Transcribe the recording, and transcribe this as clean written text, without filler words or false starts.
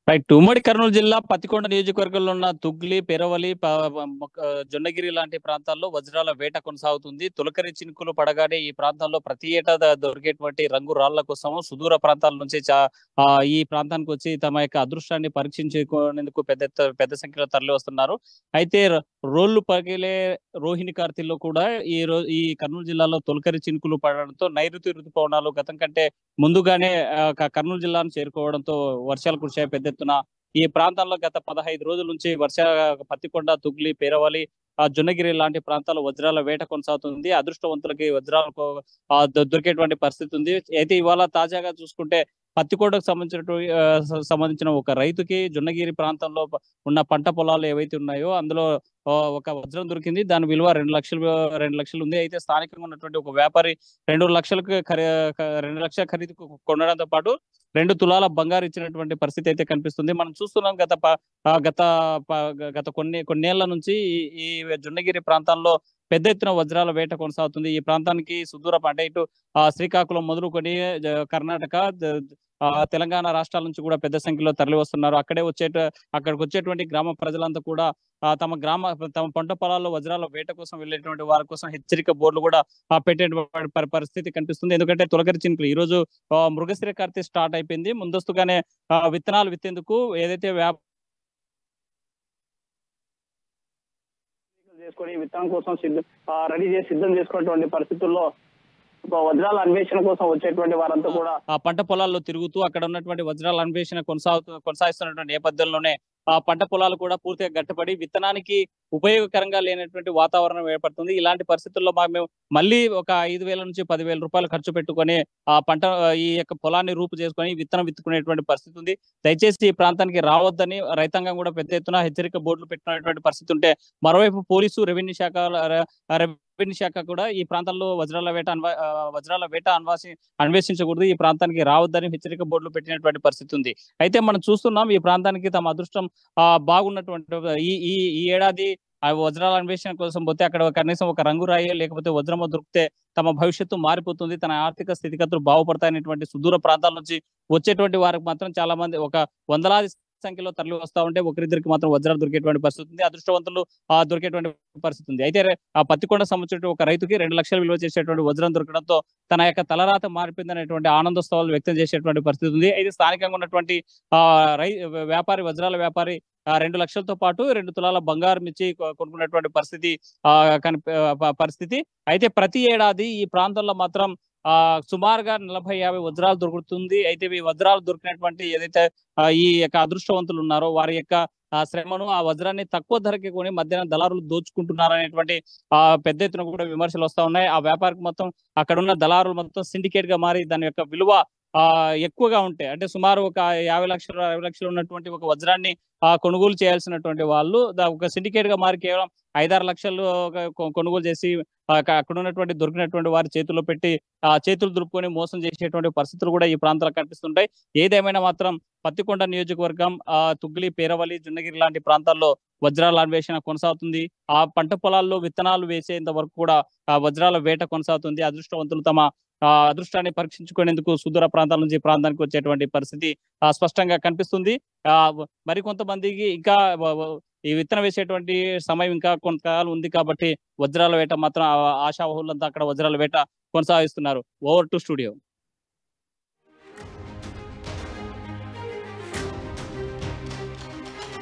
Right. ఉమ్మడి కర్నూలు జిల్లా పత్తికొండ నియోజకవర్గంలో ఉన్న తుగ్లి, పెరవలి, జొన్నగిరి లాంటి ప్రాంతాల్లో వజ్రాల వేట కొనసాగుతుంది. తొలకరి చినుకులు పడగానే ఈ ప్రాంతాల్లో ప్రతి ఏటా దొరికేటువంటి రంగు రాళ్ల కోసము సుదూర ప్రాంతాల నుంచి ఈ ప్రాంతానికి వచ్చి తమ యొక్క అదృష్టాన్ని పరీక్షించుకునేందుకు పెద్ద సంఖ్యలో తరలి వస్తున్నారు. అయితే రోళ్లు పగిలే రోహిణి కార్తీల్లో కూడా ఈ కర్నూలు జిల్లాలో తొలకరి చినుకులు పడడంతో నైరుతి రుతుపవనాలు గతం కంటే ముందుగానే కర్నూలు జిల్లాను చేరుకోవడంతో వర్షాలు కురిశాయి పెద్ద ఎత్తున. ఈ ప్రాంతాల్లో గత 15 రోజుల నుంచి పత్తికొండ, తుగ్లి, పేరవలి, జొన్నగిరి లాంటి ప్రాంతాల్లో వజ్రాల వేట కొనసాగుతుంది. అదృష్టవంతులకి వజ్రాలు దొరికేటువంటి పరిస్థితి ఉంది. అయితే ఇవాళ తాజాగా చూసుకుంటే పత్తికొండకు సంబంధించిన ఒక రైతుకి జొన్నగిరి ప్రాంతంలో ఉన్న పంట పొలాలు ఏవైతే ఉన్నాయో అందులో ఒక వజ్రం దొరికింది. దాని విలువ 2 లక్షలు ఉంది. అయితే స్థానికంగా ఉన్నటువంటి ఒక వ్యాపారి 2 లక్షల ఖరీదుకు కొనడంతో పాటు 2 తులాల బంగారు ఇచ్చినటువంటి పరిస్థితి అయితే కనిపిస్తుంది. మనం చూస్తున్నాం గత కొన్నేళ్ల నుంచి ఈ జొన్నగిరి ప్రాంతాల్లో పెద్ద ఎత్తున వజ్రాల వేట కొనసాగుతుంది. ఈ ప్రాంతానికి సుదూర అంటే ఇటు శ్రీకాకుళం మొదలుకొని కర్ణాటక, తెలంగాణ రాష్ట్రాల నుంచి కూడా పెద్ద సంఖ్యలో తరలి వస్తున్నారు. అక్కడికి వచ్చేటువంటి గ్రామ ప్రజలంతా కూడా తమ పంట పొలాల్లో వజ్రాల వేట కోసం వెళ్ళేటువంటి వారి కోసం హెచ్చరిక బోర్డులు కూడా పెట్టేటువంటి పరిస్థితి కనిపిస్తుంది. ఎందుకంటే తొలకరి చినుకులు ఈ రోజు మృగశిర కార్తీ స్టార్ట్ అయిపోయింది. ముందస్తుగానే విత్తనాలు విత్తేందుకు ఏదైతే చేసుకొని విత్తనం కోసం రెడీ చేసి సిద్ధం చేసుకున్నటువంటి పరిస్థితుల్లో వజ్రాల అన్వేషణ కోసం వచ్చేటువంటి వారంతా కూడా ఆ పంట పొలాల్లో తిరుగుతూ అక్కడ ఉన్నటువంటి వజ్రాల అన్వేషణ కొనసాగిస్తున్నటువంటి నేపథ్యంలోనే ఆ పంట పొలాలు కూడా పూర్తిగా గట్టపడి విత్తనానికి ఉపయోగకరంగా లేనటువంటి వాతావరణం ఏర్పడుతుంది. ఇలాంటి పరిస్థితుల్లో మేము మళ్ళీ ఒక 5,000 నుంచి 10,000 రూపాయలు ఖర్చు పెట్టుకొని ఈ యొక్క పొలాన్ని రూపు చేసుకొని విత్తనం విత్తుకునేటువంటి పరిస్థితి ఉంది. దయచేసి ఈ ప్రాంతానికి రావద్దని రైతాంగం కూడా పెద్ద ఎత్తున హెచ్చరిక బోర్డులు పెట్టినటువంటి పరిస్థితి ఉంటే, మరోవైపు పోలీసు, రెవెన్యూ శాఖ కూడా ఈ ప్రాంతాల్లో వజ్రాల వేట అన్వేషించకూడదు, ఈ ప్రాంతానికి రావద్దని హెచ్చరిక బోర్డులు పెట్టినటువంటి పరిస్థితి ఉంది. అయితే మనం చూస్తున్నాం ఈ ప్రాంతానికి తమ అదృష్టం బాగున్నటువంటి ఈ ఏడాది వజ్రాల అన్వేషణ కోసం పోతే అక్కడ కనీసం ఒక రంగురాయి లేకపోతే వజ్రమో దొరికితే తమ భవిష్యత్తు మారిపోతుంది, తన ఆర్థిక స్థితిగతులు బాగుపడతాయనేటువంటి సుదూర ప్రాంతాల నుంచి వచ్చేటువంటి వారికి మాత్రం చాలా మంది ఒక వందలాది సంఖ్యలో తరలి వస్తా ఉంటే ఒకరిద్దరికి మాత్రం వజ్రాలు దొరికేటువంటి పరిస్థితి ఉంది. అదృష్టవంతులు దొరికేటువంటి పరిస్థితి ఉంది. అయితే ఆ పత్తికొండ సంబంధించిన ఒక రైతుకి 2 లక్షలు విలువ చేసేటువంటి వజ్రం దొరకడంతో తన యొక్క తలరాత మారిపోయిందనేటువంటి ఆనందోత్సవాలు వ్యక్తం చేసేటువంటి పరిస్థితి ఉంది. అయితే స్థానికంగా ఉన్నటువంటి వజ్రాల వ్యాపారి 2 లక్షలతో పాటు 2 తులాల బంగారం ఇచ్చి కొనుక్కున్నటువంటి పరిస్థితి. అయితే ప్రతి ఏడాది ఈ ప్రాంతంలో మాత్రం సుమారుగా 40-50 వజ్రాలు దొరుకుతుంది. అయితే ఈ వజ్రాలు దొరికినటువంటి ఏదైతే ఈ యొక్క అదృష్టవంతులు ఉన్నారో వారి యొక్క శ్రమను ఆ వజ్రాన్ని తక్కువ ధరకి కొని మధ్యాహ్నం దళారులు దోచుకుంటున్నారనేటువంటి పెద్ద ఎత్తున కూడా విమర్శలు వస్తా ఉన్నాయి. ఆ వ్యాపారికి మొత్తం అక్కడ ఉన్న దళారులు మొత్తం సిండికేట్ గా మారి దాని యొక్క విలువ ఎక్కువగా ఉంటాయి. అంటే సుమారు ఒక 50 లక్షలు 60 లక్షలు ఉన్నటువంటి ఒక వజ్రాన్ని కొనుగోలు చేయాల్సినటువంటి వాళ్ళు ఒక సిండికేట్ గా మారి కేవలం 5-6 లక్షలు కొనుగోలు చేసి అక్కడ ఉన్నటువంటి దొరికినటువంటి వారి చేతుల్లో పెట్టి చేతులు దులుపుకొని మోసం చేసేటువంటి పరిస్థితులు కూడా ఈ ప్రాంతాల్లో కనిపిస్తుంటాయి. ఏదేమైనా మాత్రం పత్తికొండ నియోజకవర్గం, తుగ్లి, పేరవలి, జొన్నగిరి లాంటి ప్రాంతాల్లో వజ్రాల అన్వేషణ కొనసాగుతుంది. ఆ పంట పొలాల్లో విత్తనాలు వేసేంత వరకు కూడా వజ్రాల వేట కొనసాగుతుంది. అదృష్టవంతులు తమ అదృష్టాన్ని పరీక్షించుకునేందుకు సుదూర ప్రాంతాల నుంచి ప్రాంతానికి వచ్చేటువంటి పరిస్థితి స్పష్టంగా కనిపిస్తుంది. మరికొంతమందికి ఇంకా ఈ విత్తనం వేసేటువంటి సమయం ఇంకా కొంతకాలం ఉంది కాబట్టి వజ్రాల వేట మాత్రం ఆశావహులంతా అక్కడ వజ్రాల వేట కొనసాగిస్తున్నారు. Over to studio.